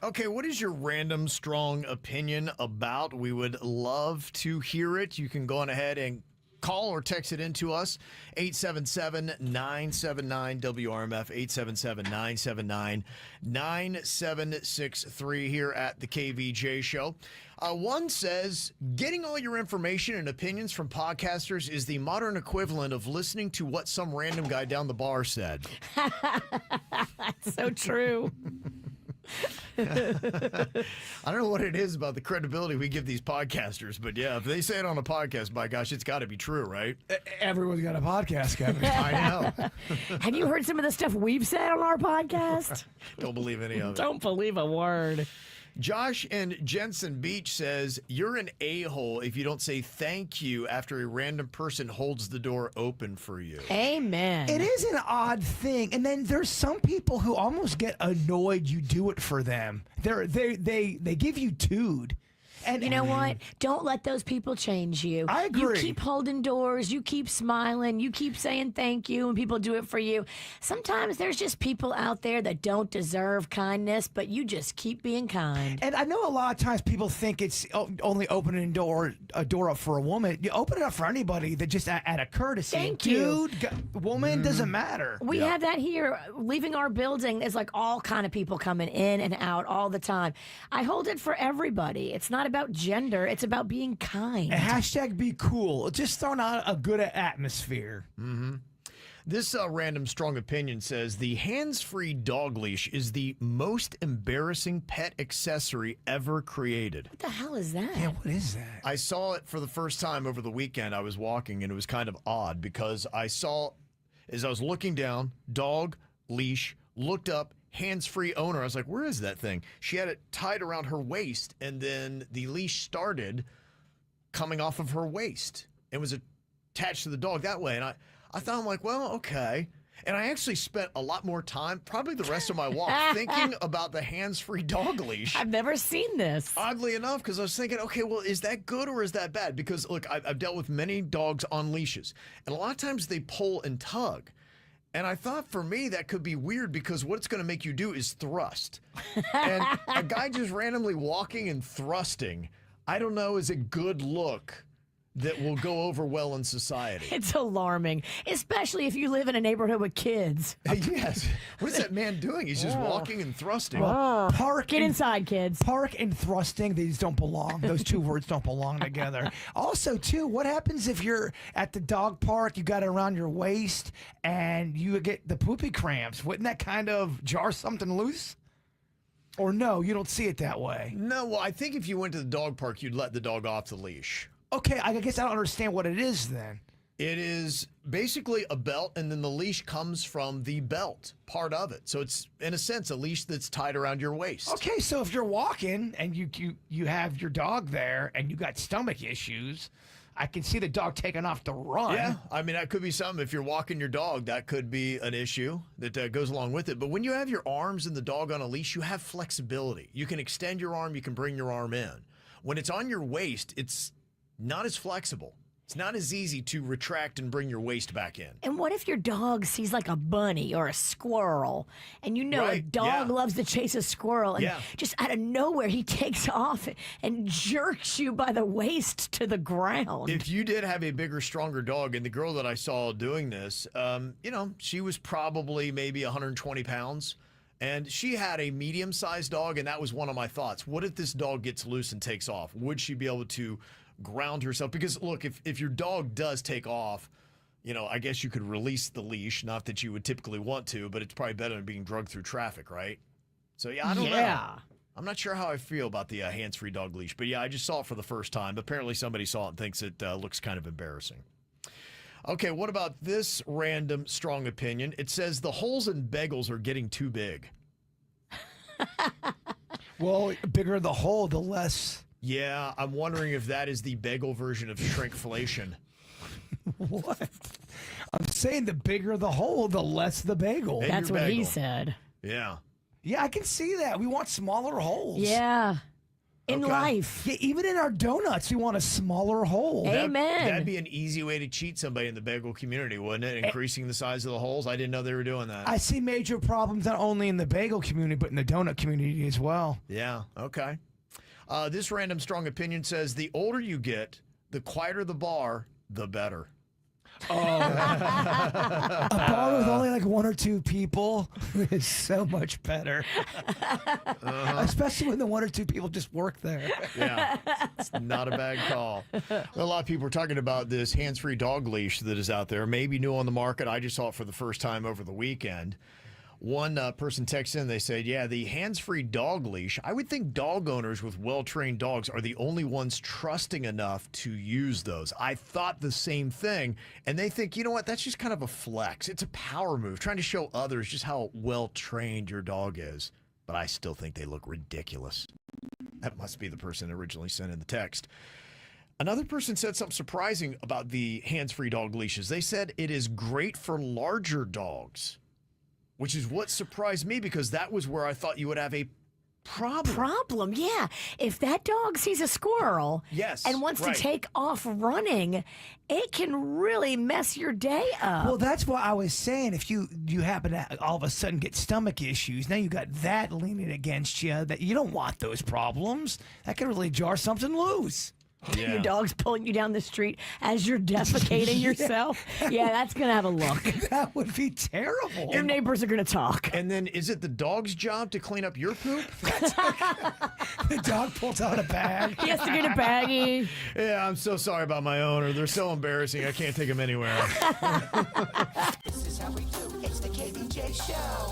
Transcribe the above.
Okay, what is your random strong opinion about? We would love to hear it. You can go on ahead and call or text it into us, 877-979-WRMF, 877-979-9763 here at the KVJ Show. One says, getting all your information and opinions from podcasters is the modern equivalent of listening to what some random guy down the bar said. So true. I don't know what it is about the credibility we give these podcasters, but yeah, if they say it on a podcast, by gosh, it's got to be true, right? Everyone's got a podcast, Kevin. I know. Have you heard some of the stuff we've said on our podcast? Don't believe any of it. Don't believe a word. Josh in Jensen Beach says, you're an a-hole if you don't say thank you after a random person holds the door open for you. Amen. It is an odd thing. And then there's some people who almost get annoyed you do it for them. They give you tood. And you know what? Don't let those people change you. I agree. You keep holding doors. You keep smiling. You keep saying thank you, and people do it for you. Sometimes there's just people out there that don't deserve kindness, but you just keep being kind. And I know a lot of times people think it's only opening a door up for a woman. You open it up for anybody that just out of courtesy. Thank you. Woman, doesn't matter. We have that here. Leaving our building, there's like all kind of people coming in and out all the time. I hold it for everybody. It's not about gender. It's about being kind. And hashtag be cool. Just throwing out a good atmosphere. Mm-hmm. This random strong opinion says the hands-free dog leash is the most embarrassing pet accessory ever created. What the hell is that? Yeah, what is that? I saw it for the first time over the weekend. I was walking, and it was kind of odd because I saw, as I was looking down, dog, leash, looked up, hands-free owner. I was like, where is that thing? She had it tied around her waist, and then the leash started coming off of her waist. It was attached to the dog that way. And I thought, I'm like, well, okay. And I actually spent a lot more time, probably the rest of my walk, thinking about the hands-free dog leash. I've never seen this. Oddly enough, because I was thinking, okay, well, is that good or is that bad? Because, look, I've dealt with many dogs on leashes, and a lot of times they pull and tug. And I thought for me that could be weird because what it's going to make you do is thrust. And a guy just randomly walking and thrusting, I don't know, is a good look that will go over well in society. It's alarming, especially if you live in a neighborhood with kids. Yes. What is that man doing? He's just walking and thrusting. Well, Get inside, kids. Park and thrusting, these don't belong. Those two words don't belong together. Also, too, what happens if you're at the dog park, you got it around your waist, and you get the poopy cramps? Wouldn't that kind of jar something loose? Or no, you don't see it that way? No, well, I think if you went to the dog park, you'd let the dog off the leash. Okay, I guess I don't understand what it is then. It is basically a belt, and then the leash comes from the belt part of it. So it's, in a sense, a leash that's tied around your waist. Okay, so if you're walking and you have your dog there and you got stomach issues, I can see the dog taking off to run. Yeah, I mean, that could be something. If you're walking your dog, that could be an issue that goes along with it. But when you have your arms and the dog on a leash, you have flexibility. You can extend your arm, you can bring your arm in. When it's on your waist, it's not as flexible. It's not as easy to retract and bring your waist back in. And what if your dog sees like a bunny or a squirrel, and you know a dog loves to chase a squirrel, and just out of nowhere he takes off and jerks you by the waist to the ground? If you did have a bigger, stronger dog, and the girl that I saw doing this, she was probably maybe 120 pounds. And she had a medium-sized dog, and that was one of my thoughts. What if this dog gets loose and takes off? Would she be able to ground herself? Because, look, if your dog does take off, I guess you could release the leash. Not that you would typically want to, but it's probably better than being drugged through traffic, right? So, yeah, I don't know. I'm not sure how I feel about the hands-free dog leash. But, yeah, I just saw it for the first time. Apparently somebody saw it and thinks it looks kind of embarrassing. Okay, what about this random strong opinion? It says the holes in bagels are getting too big. Well, bigger the hole, the less. Yeah, I'm wondering if that is the bagel version of shrinkflation. What? I'm saying the bigger the hole, the less the bagel. That's what he said. Yeah. Yeah, I can see that. We want smaller holes. Yeah. in life. Yeah, even in our donuts, we want a smaller hole. Amen. That'd be an easy way to cheat somebody in the bagel community, wouldn't it? Increasing the size of the holes. I didn't know they were doing that. I see major problems not only in the bagel community, but in the donut community as well. Yeah, okay. This random strong opinion says the older you get, the quieter the bar, the better. A bar with only like 1 or 2 people is so much better. Especially when the 1 or 2 people just work there. Yeah, it's not a bad call. A lot of people are talking about this hands-free dog leash that is out there, maybe new on the market. I just saw it for the first time over the weekend. One person texts in, they said, yeah, the hands-free dog leash, I would think dog owners with well-trained dogs are the only ones trusting enough to use those. I thought the same thing, and they think, you know what, that's just kind of a flex. It's a power move, trying to show others just how well-trained your dog is. But I still think they look ridiculous. That must be the person that originally sent in the text. Another person said something surprising about the hands-free dog leashes. They said it is great for larger dogs, which is what surprised me because that was where I thought you would have a problem. Yeah. If that dog sees a squirrel and wants to take off running, it can really mess your day up. Well, that's what I was saying. If you happen to all of a sudden get stomach issues, now you got that leaning against you, that you don't want those problems. That could really jar something loose. Yeah. Your dog's pulling you down the street as you're defecating yourself. Yeah, that's going to have a look. That would be terrible. Your neighbors are going to talk. And then is it the dog's job to clean up your poop? The dog pulls out a bag. He has to get a baggie. Yeah, I'm so sorry about my owner. They're so embarrassing. I can't take them anywhere. This is how we do. It's the KBJ Show.